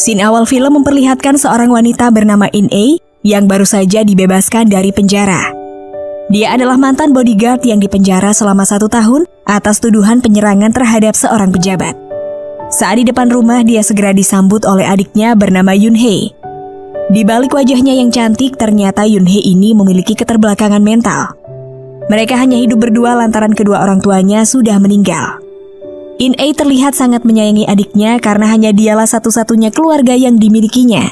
Scene awal film memperlihatkan seorang wanita bernama In-A yang baru saja dibebaskan dari penjara. Dia adalah mantan bodyguard yang dipenjara selama 1 tahun atas tuduhan penyerangan terhadap seorang pejabat. Saat di depan rumah, dia segera disambut oleh adiknya bernama Yoon-hae. Di balik wajahnya yang cantik, ternyata Yoon-hae ini memiliki keterbelakangan mental. Mereka hanya hidup berdua lantaran kedua orang tuanya sudah meninggal. In-A terlihat sangat menyayangi adiknya karena hanya dialah satu-satunya keluarga yang dimilikinya.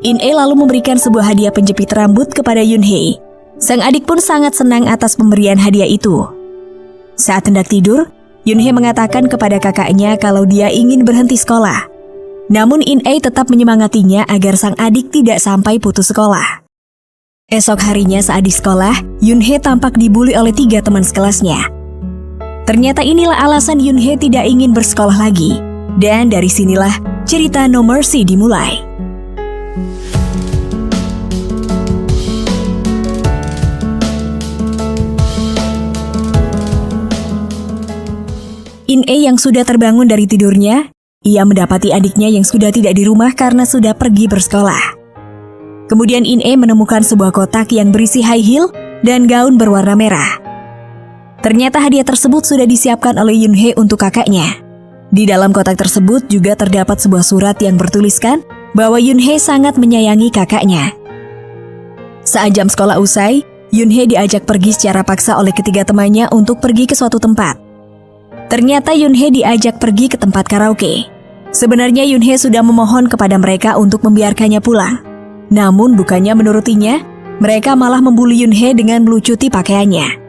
In-A lalu memberikan sebuah hadiah penjepit rambut kepada Yoon-hae. Sang adik pun sangat senang atas pemberian hadiah itu. Saat hendak tidur, Yoon-hae mengatakan kepada kakaknya kalau dia ingin berhenti sekolah. Namun In-A tetap menyemangatinya agar sang adik tidak sampai putus sekolah. Esok harinya saat di sekolah, Yoon-hae tampak dibully oleh 3 teman sekelasnya. Ternyata inilah alasan Yoon-hae tidak ingin bersekolah lagi. Dan dari sinilah cerita No Mercy dimulai. In-A yang sudah terbangun dari tidurnya, ia mendapati adiknya yang sudah tidak di rumah karena sudah pergi bersekolah. Kemudian In-A menemukan sebuah kotak yang berisi high heel dan gaun berwarna merah. Ternyata hadiah tersebut sudah disiapkan oleh Yoon-hae untuk kakaknya. Di dalam kotak tersebut juga terdapat sebuah surat yang bertuliskan bahwa Yoon-hae sangat menyayangi kakaknya. Saat jam sekolah usai, Yoon-hae diajak pergi secara paksa oleh ketiga temannya untuk pergi ke suatu tempat. Ternyata Yoon-hae diajak pergi ke tempat karaoke. Sebenarnya Yoon-hae sudah memohon kepada mereka untuk membiarkannya pulang. Namun bukannya menurutinya, mereka malah membuli Yoon-hae dengan melucuti pakaiannya.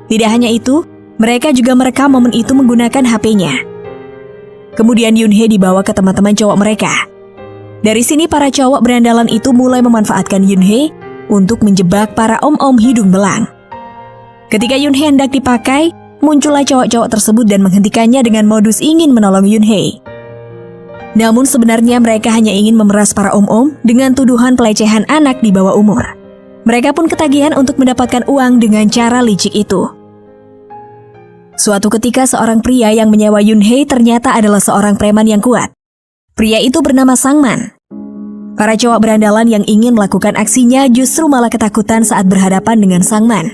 Tidak hanya itu, mereka juga merekam momen itu menggunakan HP-nya. Kemudian Yoon-hae dibawa ke teman-teman cowok mereka. Dari sini para cowok berandalan itu mulai memanfaatkan Yoon-hae untuk menjebak para om-om hidung belang. Ketika Yoon-hae hendak dipakai, muncullah cowok-cowok tersebut dan menghentikannya dengan modus ingin menolong Yoon-hae. Namun sebenarnya mereka hanya ingin memeras para om-om dengan tuduhan pelecehan anak di bawah umur. Mereka pun ketagihan untuk mendapatkan uang dengan cara licik itu. Suatu ketika seorang pria yang menyewa Yoon-hae ternyata adalah seorang preman yang kuat. Pria itu bernama Sang-man. Para cowok berandalan yang ingin melakukan aksinya justru malah ketakutan saat berhadapan dengan Sang-man.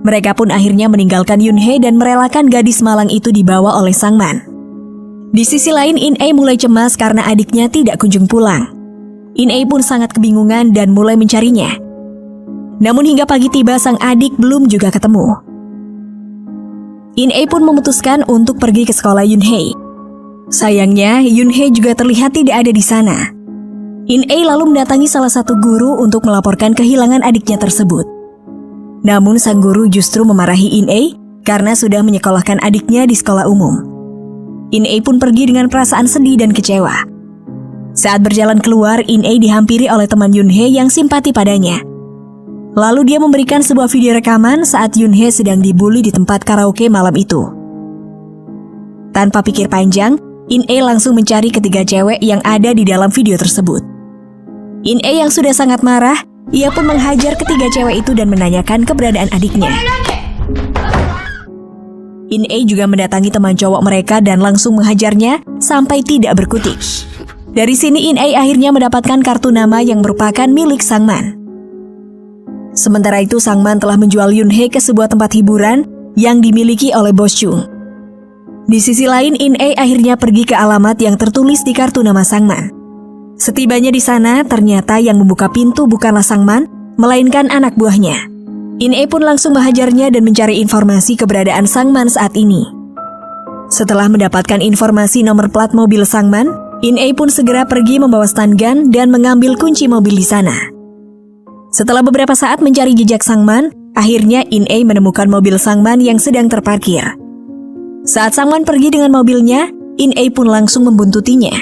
Mereka pun akhirnya meninggalkan Yoon-hae dan merelakan gadis malang itu dibawa oleh Sang-man. Di sisi lain, In-A mulai cemas karena adiknya tidak kunjung pulang. In-A pun sangat kebingungan dan mulai mencarinya. Namun hingga pagi tiba sang adik belum juga ketemu. In-A pun memutuskan untuk pergi ke sekolah Yoon-hae. Sayangnya, Yoon-hae juga terlihat tidak ada di sana. In-A lalu mendatangi salah satu guru untuk melaporkan kehilangan adiknya tersebut. Namun sang guru justru memarahi In-A karena sudah menyekolahkan adiknya di sekolah umum. In-A pun pergi dengan perasaan sedih dan kecewa. Saat berjalan keluar, In-A dihampiri oleh teman Yoon-hae yang simpati padanya. Lalu dia memberikan sebuah video rekaman saat Yoon-hae sedang dibully di tempat karaoke malam itu. Tanpa pikir panjang, In-A langsung mencari ketiga cewek yang ada di dalam video tersebut. In-A yang sudah sangat marah, ia pun menghajar ketiga cewek itu dan menanyakan keberadaan adiknya. In-A juga mendatangi teman cowok mereka dan langsung menghajarnya sampai tidak berkutik. Dari sini In-A akhirnya mendapatkan kartu nama yang merupakan milik Sang-man. Sementara itu Sang-man telah menjual Yoon-hae ke sebuah tempat hiburan yang dimiliki oleh Bos Chung. Di sisi lain, In-A akhirnya pergi ke alamat yang tertulis di kartu nama Sang-man. Setibanya di sana, ternyata yang membuka pintu bukanlah Sang-man, melainkan anak buahnya. In-A pun langsung menghajarnya dan mencari informasi keberadaan Sang-man saat ini. Setelah mendapatkan informasi nomor plat mobil Sang-man, In-A pun segera pergi membawa stun gun dan mengambil kunci mobil di sana. Setelah beberapa saat mencari jejak Sang-man, akhirnya In-A menemukan mobil Sang-man yang sedang terparkir. Saat Sang-man pergi dengan mobilnya, In-A pun langsung membuntutinya.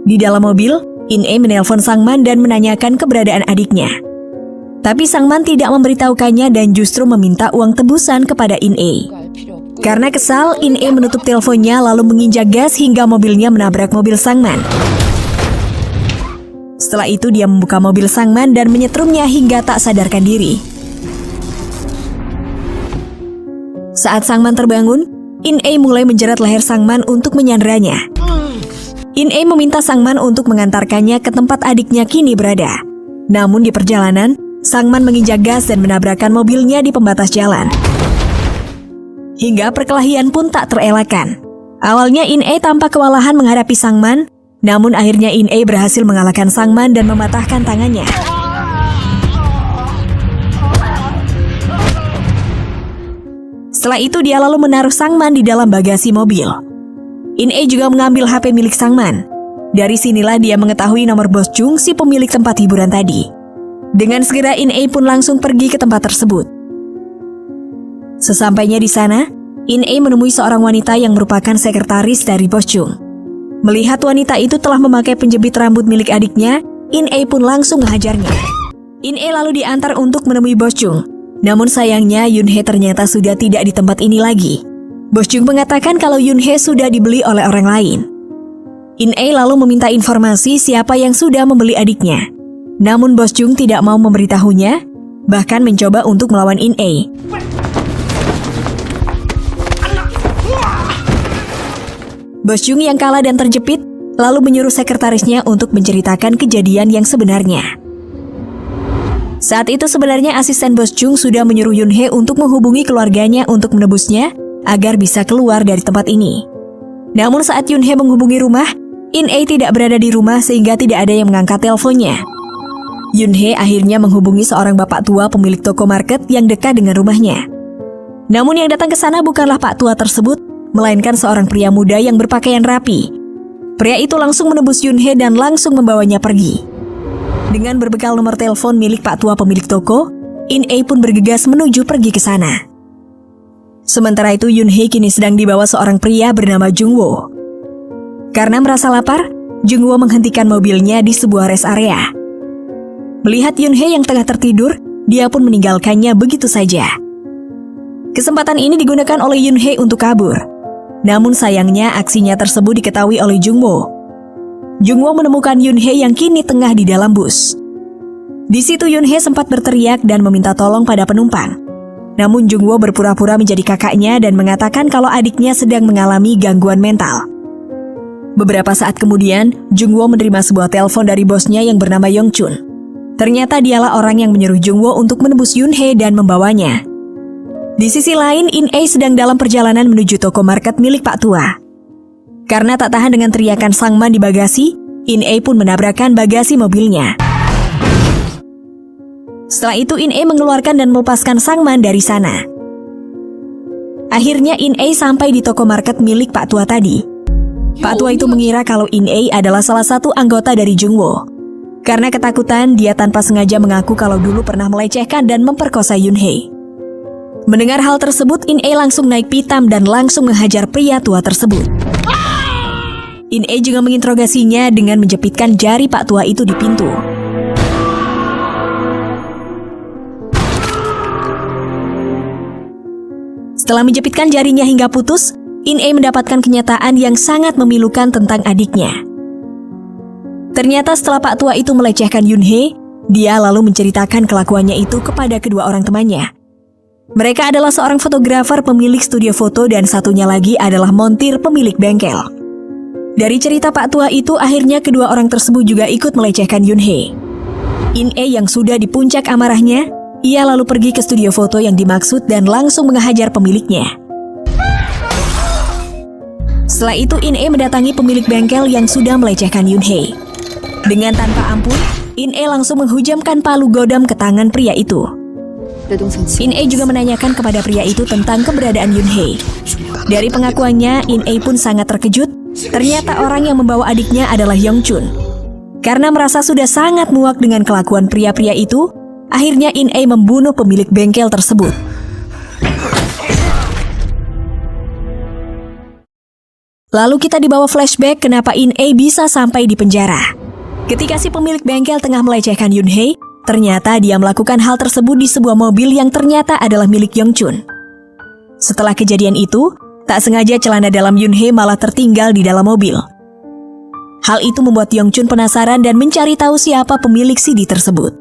Di dalam mobil, In-A menelpon Sang-man dan menanyakan keberadaan adiknya. Tapi Sang-man tidak memberitahukannya dan justru meminta uang tebusan kepada In-A. Karena kesal, In-A menutup teleponnya lalu menginjak gas hingga mobilnya menabrak mobil Sang-man. Setelah itu dia membuka mobil Sang-man dan menyetrumnya hingga tak sadarkan diri. Saat Sang-man terbangun, In-A mulai menjerat leher Sang-man untuk menyanderanya. In-A meminta Sangman untuk mengantarkannya ke tempat adiknya kini berada. Namun di perjalanan, Sangman menginjak gas dan menabrakkan mobilnya di pembatas jalan. Hingga perkelahian pun tak terelakkan. Awalnya In-A tampak kewalahan menghadapi Sangman, namun akhirnya In-A berhasil mengalahkan Sangman dan mematahkan tangannya. Setelah itu dia lalu menaruh Sangman di dalam bagasi mobil. In-A juga mengambil HP milik Sangman. Dari sinilah dia mengetahui nomor Bos Jung, si pemilik tempat hiburan tadi. Dengan segera In-A pun langsung pergi ke tempat tersebut. Sesampainya di sana, In-A menemui seorang wanita yang merupakan sekretaris dari Bos Jung. Melihat wanita itu telah memakai penjepit rambut milik adiknya, In-A pun langsung menghajarnya. In-A lalu diantar untuk menemui Bos Jung. Namun sayangnya Yun-Hee ternyata sudah tidak di tempat ini lagi. Bos Jung mengatakan kalau Yun-Hee sudah dibeli oleh orang lain. In-A lalu meminta informasi siapa yang sudah membeli adiknya. Namun Bos Jung tidak mau memberitahunya, bahkan mencoba untuk melawan In-A. Bos Jung yang kalah dan terjepit, lalu menyuruh sekretarisnya untuk menceritakan kejadian yang sebenarnya. Saat itu sebenarnya asisten Bos Jung sudah menyuruh Yun-Hee untuk menghubungi keluarganya untuk menebusnya, agar bisa keluar dari tempat ini. Namun saat Yun-Hee menghubungi rumah, In-A tidak berada di rumah sehingga tidak ada yang mengangkat teleponnya. Yun-Hee akhirnya menghubungi seorang bapak tua pemilik toko market yang dekat dengan rumahnya. Namun yang datang ke sana bukanlah pak tua tersebut, melainkan seorang pria muda yang berpakaian rapi. Pria itu langsung menebus Yun-Hee dan langsung membawanya pergi. Dengan berbekal nomor telepon milik pak tua pemilik toko, In-A pun bergegas menuju pergi ke sana. Sementara itu Yun-Hee kini sedang dibawa seorang pria bernama Jung-Woo. Karena merasa lapar, Jung-Woo menghentikan mobilnya di sebuah rest area. Melihat Yun-Hee yang tengah tertidur, dia pun meninggalkannya begitu saja. Kesempatan ini digunakan oleh Yun-Hee untuk kabur. Namun sayangnya aksinya tersebut diketahui oleh Jung-Woo. Jung-Woo menemukan Yun-Hee yang kini tengah di dalam bus. Di situ Yun-Hee sempat berteriak dan meminta tolong pada penumpang. Namun Jung-Woo berpura-pura menjadi kakaknya dan mengatakan kalau adiknya sedang mengalami gangguan mental. Beberapa saat kemudian, Jung-Woo menerima sebuah telepon dari bosnya yang bernama Yong-chun. Ternyata dialah orang yang menyuruh Jung-Woo untuk menebus Yun-Hee dan membawanya. Di sisi lain, In-A sedang dalam perjalanan menuju toko market milik Pak Tua. Karena tak tahan dengan teriakan Sangman di bagasi, In-A pun menabrakkan bagasi mobilnya. Setelah itu In-A mengeluarkan dan melepaskan Sangman dari sana. Akhirnya In-A sampai di toko market milik Pak Tua tadi. Pak Tua itu mengira kalau In-A adalah salah satu anggota dari Jung-Woo. Karena ketakutan, dia tanpa sengaja mengaku kalau dulu pernah melecehkan dan memperkosa Yun-Hee. Mendengar hal tersebut, In-A langsung naik pitam dan langsung menghajar pria tua tersebut. In-A juga menginterogasinya dengan menjepitkan jari Pak Tua itu di pintu. Setelah menjepitkan jarinya hingga putus, In-A mendapatkan kenyataan yang sangat memilukan tentang adiknya. Ternyata setelah Pak Tua itu melecehkan Yun-Hee, dia lalu menceritakan kelakuannya itu kepada kedua orang temannya. Mereka adalah seorang fotografer pemilik studio foto dan satunya lagi adalah montir pemilik bengkel. Dari cerita Pak Tua itu, akhirnya kedua orang tersebut juga ikut melecehkan Yun-Hee. In-A yang sudah di puncak amarahnya, ia lalu pergi ke studio foto yang dimaksud dan langsung menghajar pemiliknya. Setelah itu In-A mendatangi pemilik bengkel yang sudah melecehkan Yun-Hee. Dengan tanpa ampun, In-A langsung menghujamkan palu godam ke tangan pria itu. In-A juga menanyakan kepada pria itu tentang keberadaan Yun-Hee. Dari pengakuannya, In-A pun sangat terkejut. Ternyata orang yang membawa adiknya adalah Yong-chun. Karena merasa sudah sangat muak dengan kelakuan pria-pria itu, akhirnya In-A membunuh pemilik bengkel tersebut. Lalu kita dibawa flashback kenapa In-A bisa sampai di penjara. Ketika si pemilik bengkel tengah melecehkan Yun-Hee, ternyata dia melakukan hal tersebut di sebuah mobil yang ternyata adalah milik Yong-chun. Setelah kejadian itu, tak sengaja celana dalam Yun-Hee malah tertinggal di dalam mobil. Hal itu membuat Yong-chun penasaran dan mencari tahu siapa pemilik CD tersebut.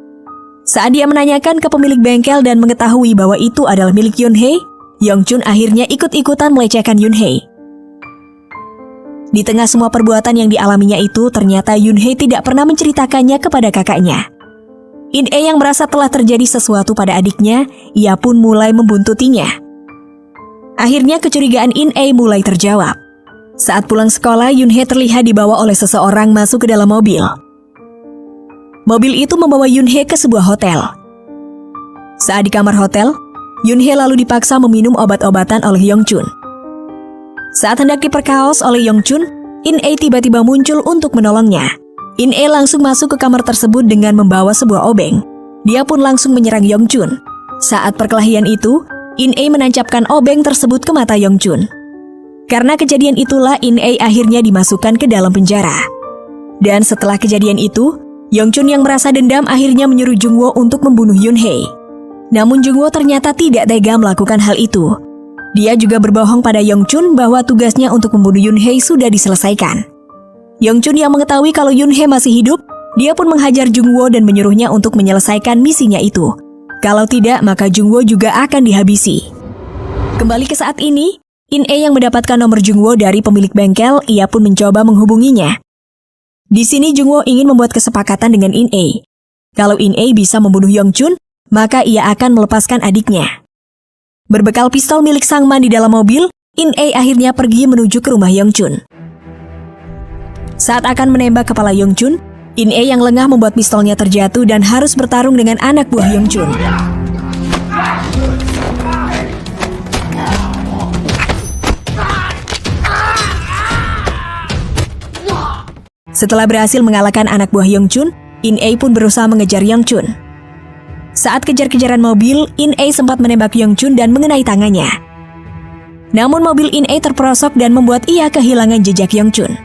Saat dia menanyakan ke pemilik bengkel dan mengetahui bahwa itu adalah milik Yun-Hee, Yong-chun akhirnya ikut-ikutan melecehkan Yun-Hee. Di tengah semua perbuatan yang dialaminya itu, ternyata Yoon-hee tidak pernah menceritakannya kepada kakaknya. In-ae yang merasa telah terjadi sesuatu pada adiknya, ia pun mulai membuntutinya. Akhirnya kecurigaan In-ae mulai terjawab. Saat pulang sekolah, Yoon-hee terlihat dibawa oleh seseorang masuk ke dalam mobil. Mobil itu membawa Yoon-hee ke sebuah hotel. Saat di kamar hotel, Yoon-hee lalu dipaksa meminum obat-obatan oleh Yong-chun. Saat hendak diperkaos oleh Yong-chun, In-ae tiba-tiba muncul untuk menolongnya. In-ae langsung masuk ke kamar tersebut dengan membawa sebuah obeng. Dia pun langsung menyerang Yong-chun. Saat perkelahian itu, In-ae menancapkan obeng tersebut ke mata Yong-chun. Karena kejadian itulah In-ae akhirnya dimasukkan ke dalam penjara. Dan setelah kejadian itu, Yong-chun yang merasa dendam akhirnya menyuruh Jung-woo untuk membunuh Yoon-hee. Namun Jung-woo ternyata tidak tega melakukan hal itu. Dia juga berbohong pada Yong-chun bahwa tugasnya untuk membunuh Yoon-hee sudah diselesaikan. Yong-chun yang mengetahui kalau Yoon-hee masih hidup, dia pun menghajar Jung-woo dan menyuruhnya untuk menyelesaikan misinya itu. Kalau tidak, maka Jung-woo juga akan dihabisi. Kembali ke saat ini, In-ae yang mendapatkan nomor Jung-woo dari pemilik bengkel, ia pun mencoba menghubunginya. Di sini Jung-woo ingin membuat kesepakatan dengan In-ae. Kalau In-ae bisa membunuh Yong-chun, maka ia akan melepaskan adiknya. Berbekal pistol milik Sang-man di dalam mobil, In-ae akhirnya pergi menuju ke rumah Yong-chun. Saat akan menembak kepala Yong-chun, In-ae yang lengah membuat pistolnya terjatuh dan harus bertarung dengan anak buah Yong-chun. Setelah berhasil mengalahkan anak buah Yong-chun, In-ae pun berusaha mengejar Yong-chun. Saat kejar-kejaran mobil, In-ae sempat menembak Yong-chun dan mengenai tangannya. Namun mobil In-ae terperosok dan membuat ia kehilangan jejak Yong-chun.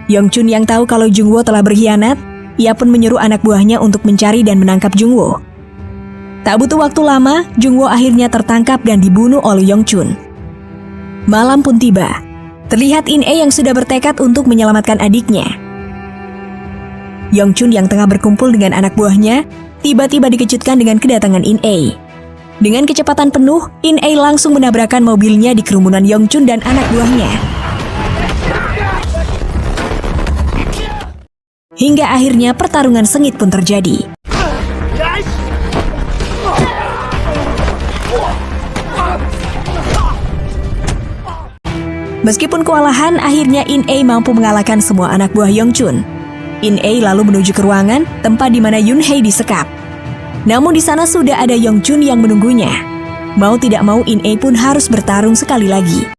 Yong-chun yang tahu kalau Jung-woo telah berkhianat, ia pun menyuruh anak buahnya untuk mencari dan menangkap Jung-woo. Tak butuh waktu lama, Jung-woo akhirnya tertangkap dan dibunuh oleh Yong-chun. Malam pun tiba. Terlihat In-ae yang sudah bertekad untuk menyelamatkan adiknya. Yong-chun yang tengah berkumpul dengan anak buahnya, tiba-tiba dikejutkan dengan kedatangan In-ae. Dengan kecepatan penuh, In-ae langsung menabrakkan mobilnya di kerumunan Yong-chun dan anak buahnya. Hingga akhirnya pertarungan sengit pun terjadi. Meskipun kewalahan, akhirnya In-ae mampu mengalahkan semua anak buah Yong-chun. In-ae lalu menuju ke ruangan tempat di mana Yoon-hee disekap. Namun di sana sudah ada Yong-chun yang menunggunya. Mau tidak mau In-ae pun harus bertarung sekali lagi.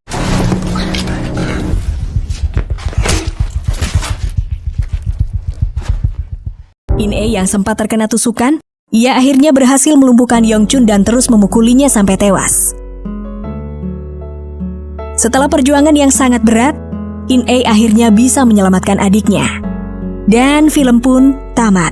In-ae yang sempat terkena tusukan, ia akhirnya berhasil melumpuhkan Yong-chun dan terus memukulinya sampai tewas. Setelah perjuangan yang sangat berat, In-ae akhirnya bisa menyelamatkan adiknya. Dan film pun tamat.